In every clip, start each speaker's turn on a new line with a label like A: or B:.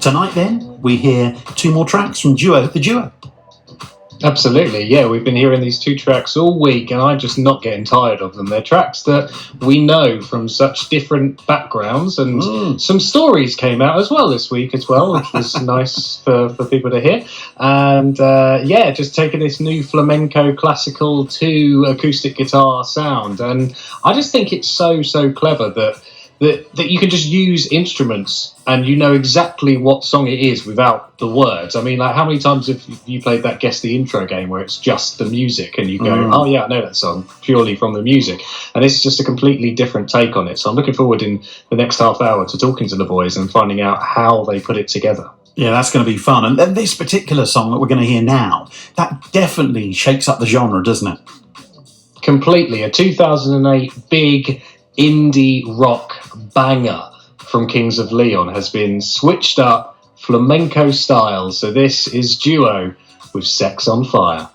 A: Tonight then, we hear two more tracks from the duo.
B: Absolutely, yeah. We've been hearing these two tracks all week and I'm just not getting tired of them. They're tracks that we know from such different backgrounds, and some stories came out as well this week as well, which was nice for people to hear. And just taking this new flamenco classical to acoustic guitar sound. And I just think it's so clever that you can just use instruments and you know exactly what song it is without the words. I mean, like, how many times have you played that Guess the Intro game where it's just the music and you go, oh yeah, I know that song purely from the music. And it's just a completely different take on it. So I'm looking forward in the next half hour to talking to the boys and finding out how they put it together.
A: Yeah, that's going to be fun. And then this particular song that we're going to hear now, that definitely shakes up the genre, doesn't it?
B: Completely. A 2008 big indie rock banger from Kings of Leon has been switched up flamenco style. So this is Duo with Sex on Fire.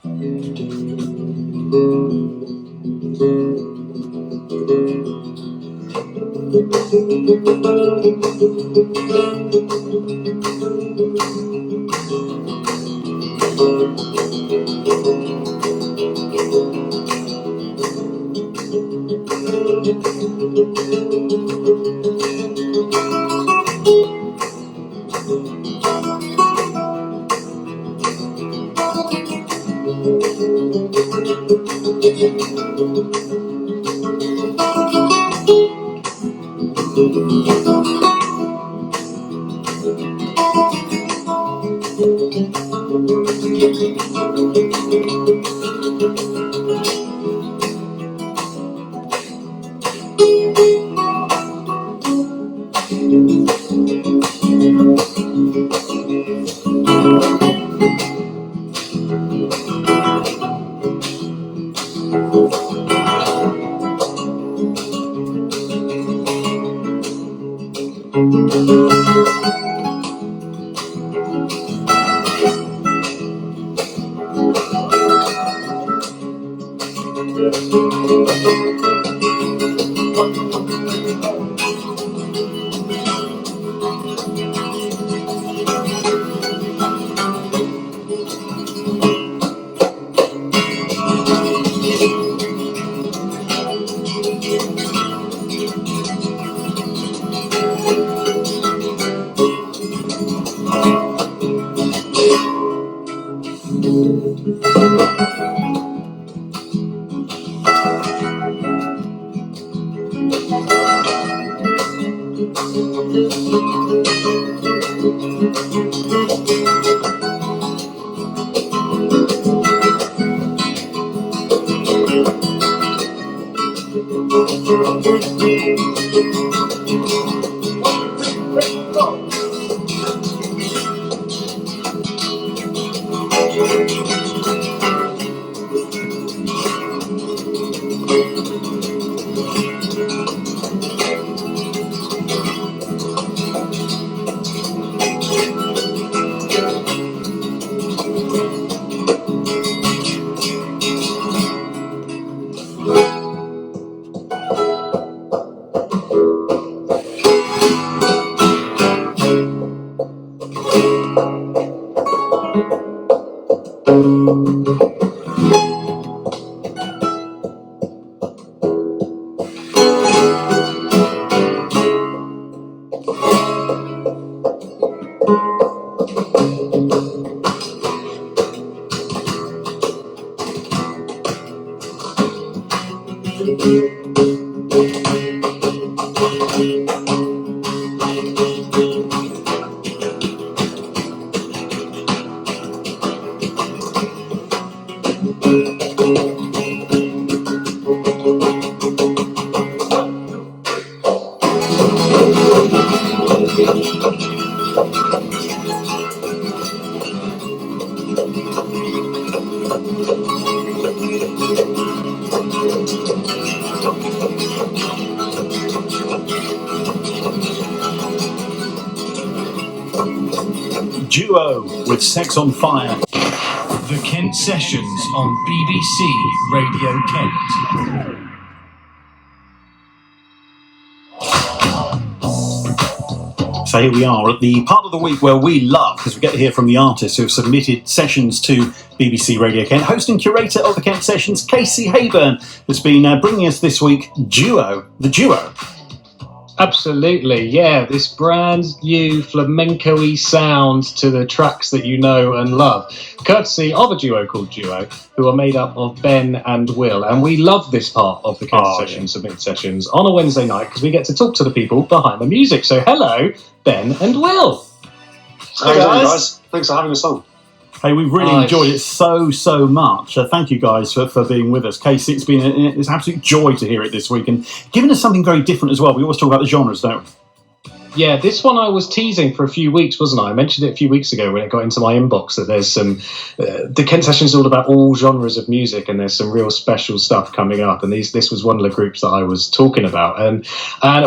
A: Duo with Sex on Fire.
C: The Kent Sessions on BBC Radio Kent.
A: So here we are at the part of the week where we love, because we get to hear from the artists who have submitted sessions to BBC Radio Kent. Host and curator of the Kent Sessions, Casey Heyburn, has been bringing us this week The Duo.
B: Absolutely, yeah. This brand new flamenco-y sound to the tracks that you know and love, courtesy of a duo called Duo, who are made up of Ben and Will. And we love this part of the Kent Sessions, Submit Sessions, on a Wednesday night because we get to talk to the people behind the music. So hello, Ben and Will.
D: Hey guys. Thanks for having us on.
A: Hey, we've really enjoyed it so much. Thank you guys for being with us. Casey, it's been an absolute joy to hear it this week and giving us something very different as well. We always talk about the genres, don't we?
B: Yeah, this one I was teasing for a few weeks, wasn't I? I mentioned it a few weeks ago when it got into my inbox that there's some... the Kent Sessions is all about all genres of music and there's some real special stuff coming up. And this was one of the groups that I was talking about. And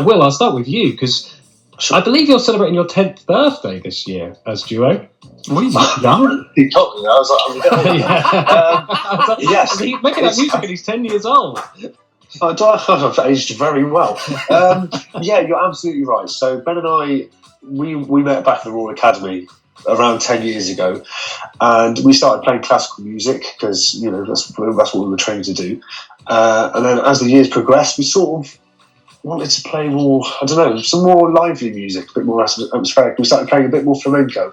B: Will, I'll start with you because I believe you're celebrating your 10th birthday this year as Duo.
A: What are you young?
D: He told me, I was like, yes.
B: He's making that music and he's 10 years old.
D: I've aged very well. Yeah, you're absolutely right. So Ben and I, we met back at the Royal Academy around 10 years ago, and we started playing classical music because that's what we were trained to do. And then as the years progressed, we sort of wanted to play more, some more lively music, a bit more atmospheric. We started playing a bit more flamenco.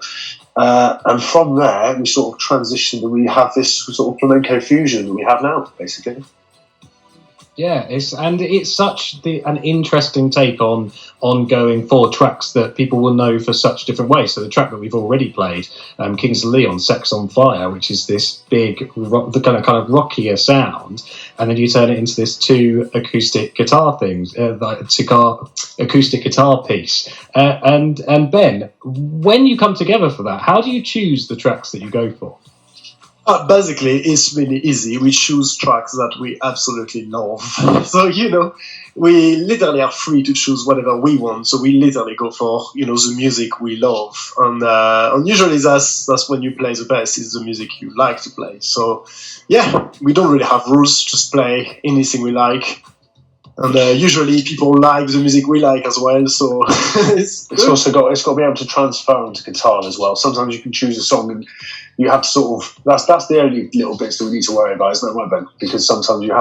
D: And from there, we sort of transitioned and we have this sort of flamenco fusion that we have now, basically.
B: Yeah, it's such an interesting take on going for tracks that people will know for such different ways. So the track that we've already played, Kings of Leon, Sex on Fire, which is this big, the kind of rockier sound, and then you turn it into this two acoustic guitar things, acoustic guitar piece. And Ben, when you come together for that, how do you choose the tracks that you go for?
E: Basically, it's really easy. We choose tracks that we absolutely love. So, we literally are free to choose whatever we want. So we literally go for, the music we love. And usually that's when you play the best, is the music you like to play. So, yeah, we don't really have rules. Just play anything we like. And usually people like the music we like as well, so it's
D: also got to be able to transfer onto guitar as well. Sometimes you can choose a song and you have to sort of that's the only little bits that we need to worry about, isn't it, right, Ben? Because sometimes it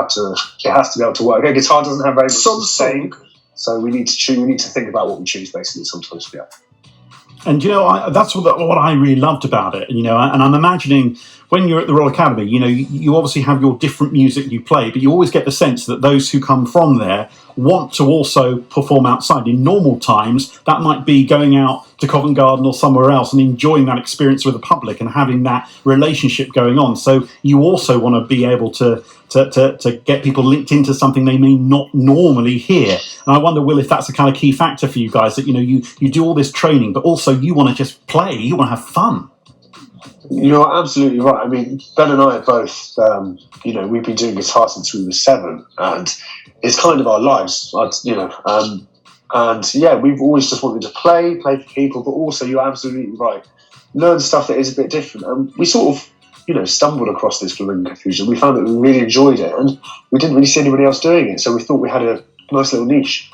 D: has to be able to work. A guitar doesn't have very much the same, so we need to think about what we choose basically sometimes. Yeah.
A: And that's what I really loved about it. And I'm imagining when you're at the Royal Academy, you obviously have your different music you play, but you always get the sense that those who come from there want to also perform outside. In normal times, that might be going out to Covent Garden or somewhere else and enjoying that experience with the public and having that relationship going on. So you also want to be able to get people linked into something they may not normally hear. And I wonder, Will, if that's a kind of key factor for you guys, that you do all this training, but also you want to just play, you want to have fun.
D: You're absolutely right. I mean, Ben and I are both, we've been doing guitar since we were 7, and it's kind of our lives, and yeah, we've always just wanted to play for people, but also you're absolutely right, learn stuff that is a bit different. And we sort of, stumbled across this flamenco fusion. We found that we really enjoyed it, and we didn't really see anybody else doing it, so we thought we had a nice little niche.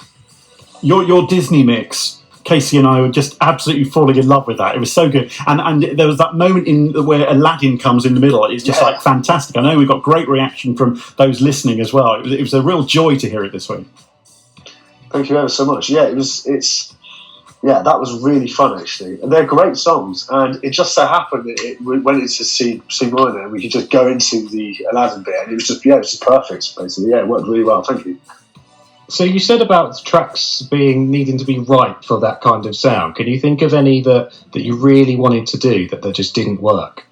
A: Your Disney mix, Casey and I were just absolutely falling in love with that. It was so good. And there was that moment where Aladdin comes in the middle. It's just like fantastic. I know we got great reaction from those listening as well. It was a real joy to hear it this week.
D: Thank you ever so much. Yeah, that was really fun actually. And they're great songs. And it just so happened that we went into C minor and we could just go into the Aladdin bit. And it was just perfect basically. Yeah, it worked really well. Thank you.
B: So you said about tracks needing to be right for that kind of sound. Can you think of any that you really wanted to do that just didn't work?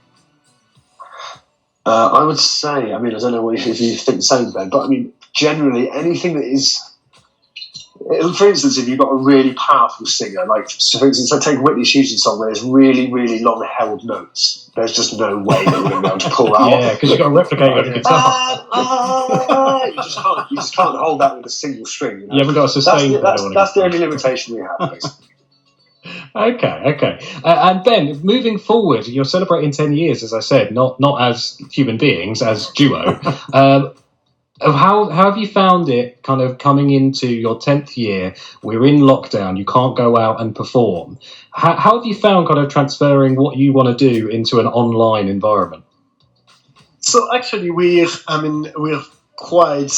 D: I would say, I don't know if you think the same, Ben, but generally anything that is... For instance, if you've got a really powerful singer, for instance, I take Whitney Houston's song where there's really, really long held notes. There's just no way that we're going to be able to pull out.
B: Yeah, because you've got to replicate on the guitar.
D: You just can't hold that with a single string.
B: You haven't got a sustain.
D: That's the only limitation we have, basically.
B: Okay. And Ben, moving forward, you're celebrating 10 years, as I said, not as human beings, as duo. How have you found it kind of coming into your 10th year? We're in lockdown, you can't go out and perform. How have you found kind of transferring what you want to do into an online environment?
E: So actually, we're quite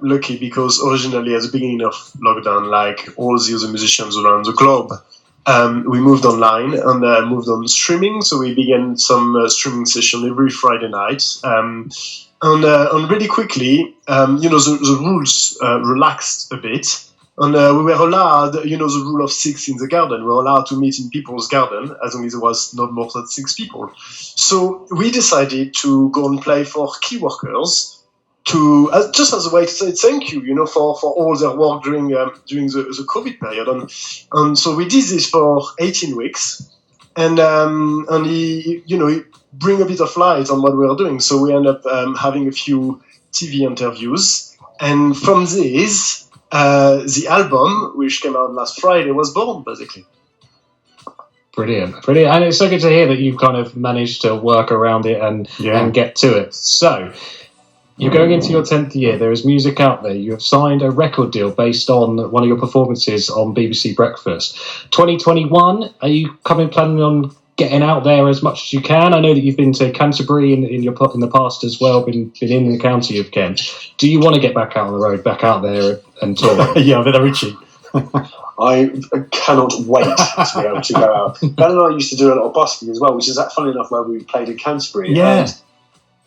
E: lucky because originally, at the beginning of lockdown, like all the other musicians around the globe, we moved online and moved on streaming. So we began some streaming session every Friday night. And really quickly, the rules relaxed a bit. And we were allowed, the rule of 6 in the garden. We were allowed to meet in people's garden as long as there was not more than 6 people. So we decided to go and play for key workers to just as a way to say thank you, for all their work during the COVID period. And so we did this for 18 weeks. And he bring a bit of light on what we were doing. So we ended up having a few TV interviews. And from this, the album, which came out last Friday, was born, basically.
B: Brilliant. And it's so good to hear that you've kind of managed to work around it and get to it. So, you're going into your 10th year. There is music out there. You have signed a record deal based on one of your performances on BBC Breakfast. 2021, are you planning on getting out there as much as you can? I know that you've been to Canterbury in the past as well, been in the county of Kent. Do you want to get back out on the road, back out there and tour?
A: Yeah, a bit Richie.
D: I cannot wait to be able to go out. Ben and I used to do a lot of busking as well, which is funny enough where we played in Canterbury.
A: Yeah.
D: And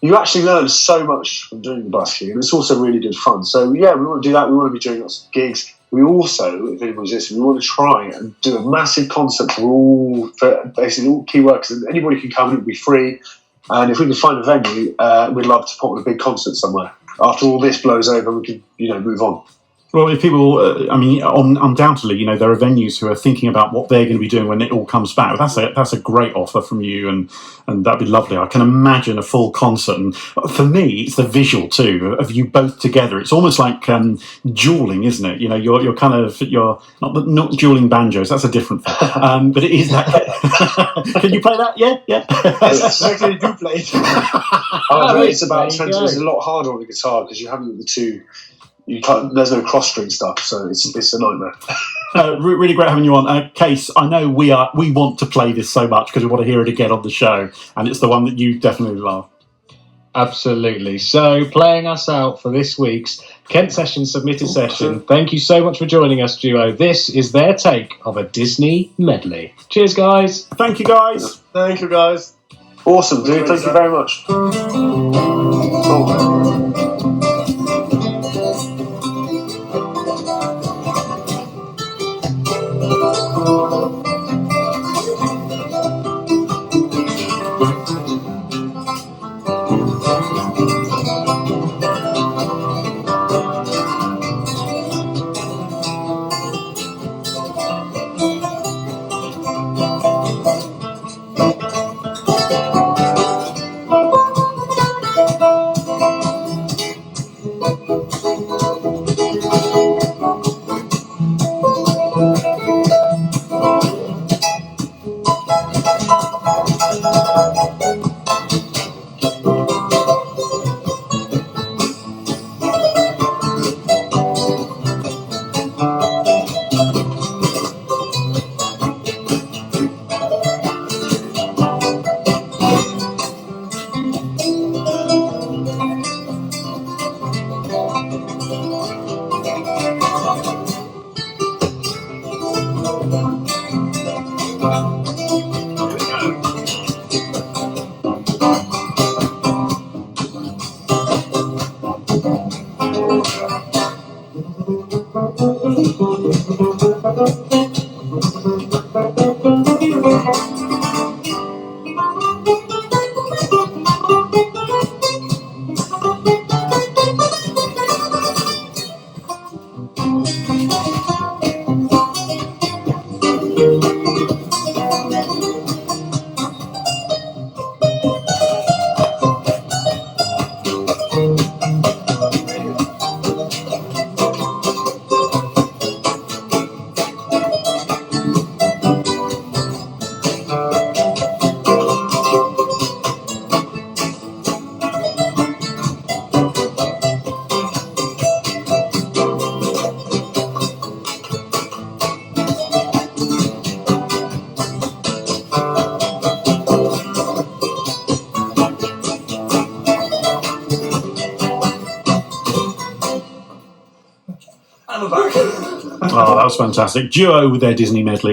D: you actually learn so much from doing the busking, and it's also really good fun. So yeah, we want to do that. We want to be doing lots of gigs. We also, if anybody's listening, we want to try and do a massive concert for basically all key workers, and anybody can come and it'll be free. And if we can find a venue, we'd love to put on a big concert somewhere. After all this blows over, we can move on.
A: Well, if people, undoubtedly, there are venues who are thinking about what they're going to be doing when it all comes back. That's a great offer from you, and that'd be lovely. I can imagine a full concert, and for me, it's the visual too of you both together. It's almost like dueling, isn't it? You're not dueling banjos. That's a different thing, but it is that. Can you play that? Yeah.
E: Yes, actually, do play it.
D: It's about it's a lot harder on the guitar because you haven't got the two. You can't. There's no cross string stuff, so it's a nightmare.
A: Really great having you on. Case, I know we want to play this so much because we want to hear it again on the show, and it's the one that you definitely love.
B: Absolutely. So, playing us out for this week's Kent Session Submitted Session. Thank you so much for joining us, duo. This is their take of a Disney medley. Cheers, guys.
A: Thank you, guys.
E: Thank you, guys.
D: Awesome, dude. Thank you very much.
F: I'm a back.
A: Oh, that was fantastic. Duo with their Disney medley.